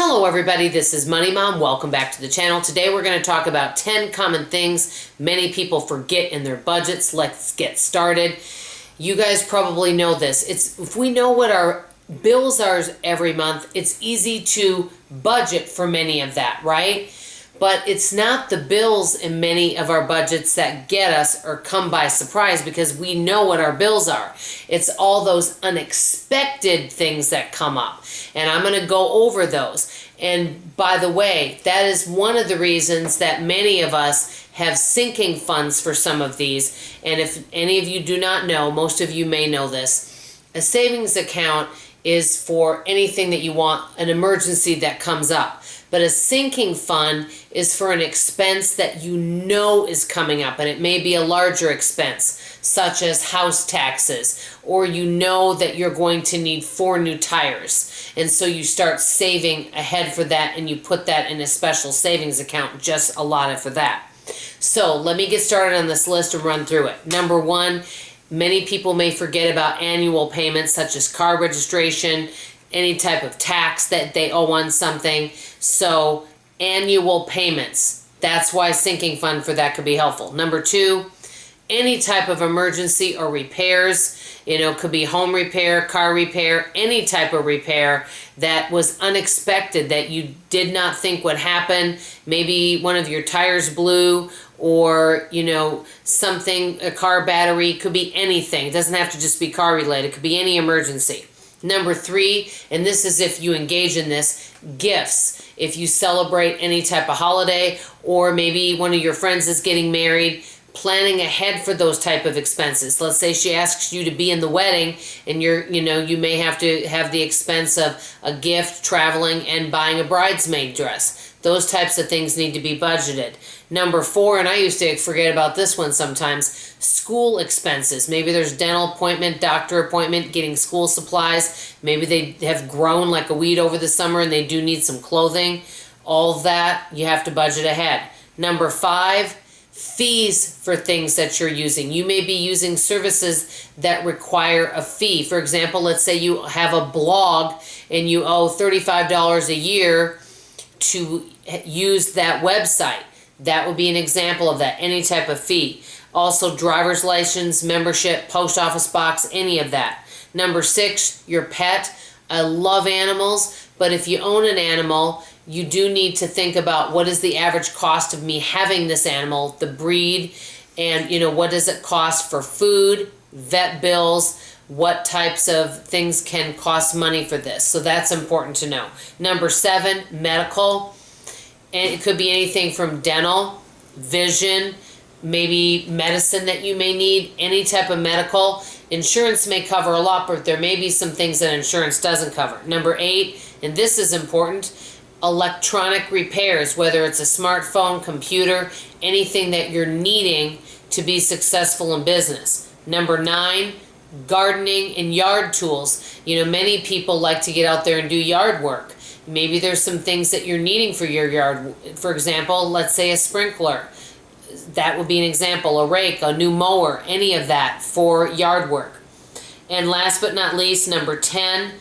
Hello everybody, this is Money Mom. Welcome back to the channel. Today we're going to talk about 10 common things many people forget in their budgets. Let's get started. You guys probably know this. If we know what our bills are every month, it's easy to budget for many of that, right? But it's not the bills in many of our budgets that get us or come by surprise because we know what our bills are. It's all those unexpected things that come up. And I'm going to go over those. And by the way, that is one of the reasons that many of us have sinking funds for some of these. And if any of you do not know, most of you may know this, a savings account is for anything that you want, an emergency that comes up. But a sinking fund is for an expense that you know is coming up, and it may be a larger expense, such as house taxes, or you know that you're going to need 4 new tires. And so you start saving ahead for that, and you put that in a special savings account just allotted for that. So let me get started on this list and run through it. Number 1, many people may forget about annual payments such as car registration, any type of tax that they owe on something. So annual payments, that's why sinking fund for that could be helpful. Number 2, any type of emergency or repairs, could be home repair, car repair, any type of repair that was unexpected that you did not think would happen. Maybe one of your tires blew, or something, a car battery, could be anything. It doesn't have to just be car related, it could be any emergency. Number 3, and this is if you engage in this, gifts. If you celebrate any type of holiday, or maybe one of your friends is getting married, planning ahead for those type of expenses. Let's say she asks you to be in the wedding, and you may have to have the expense of a gift, traveling, and buying a bridesmaid dress. Those types of things need to be budgeted. Number 4, and I used to forget about this one sometimes, school expenses. Maybe there's dental appointment, doctor appointment, getting school supplies. Maybe they have grown like a weed over the summer and they do need some clothing. All of that, you have to budget ahead. Number 5, fees for things that you're using. You may be using services that require a fee. For example, let's say you have a blog and you owe $35 a year to use that website. That would be an example of that, any type of fee. Also, driver's license, membership, post office box, any of that. Number 6, your pet. I love animals, but if you own an animal, you do need to think about what is the average cost of me having this animal, the breed, and what does it cost for food, vet bills, what types of things can cost money for this. So that's important to know. Number 7, medical. And it could be anything from dental, vision, maybe medicine that you may need, any type of medical. Insurance may cover a lot, but there may be some things that insurance doesn't cover. Number 8, and this is important, electronic repairs, whether it's a smartphone, computer, anything that you're needing to be successful in business. Number 9, gardening and yard tools. Many people like to get out there and do yard work. Maybe there's some things that you're needing for your yard. For example, let's say a sprinkler. That would be an example. A rake, a new mower, any of that for yard work. And last but not least, number 10,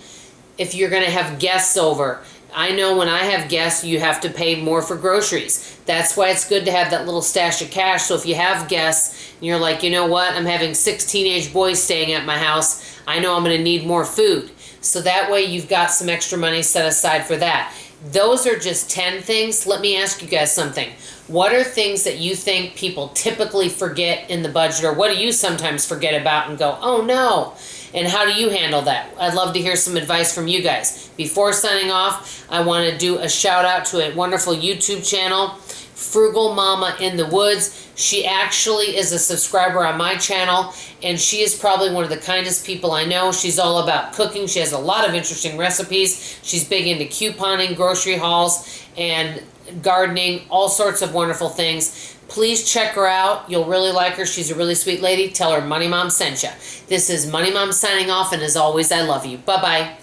if you're going to have guests over. I know when I have guests, you have to pay more for groceries. That's why it's good to have that little stash of cash. So if you have guests and you're like, you know what, I'm having 6 teenage boys staying at my house, I know I'm going to need more food. So that way you've got some extra money set aside for that. Those are just 10 things. Let me ask you guys something. What are things that you think people typically forget in the budget, or what do you sometimes forget about and go, oh no? And how do you handle that? I'd love to hear some advice from you guys. Before signing off, I want to do a shout out to a wonderful YouTube channel, FrugalMommaNTheWoods. She actually is a subscriber on my channel, and she is probably one of the kindest people I know. She's all about cooking. She has a lot of interesting recipes. She's big into couponing, grocery hauls, and gardening, all sorts of wonderful things. Please check her out. You'll really like her. She's a really sweet lady. Tell her Money Mom sent you. This is Money Mom signing off, and as always, I love you. Bye-bye.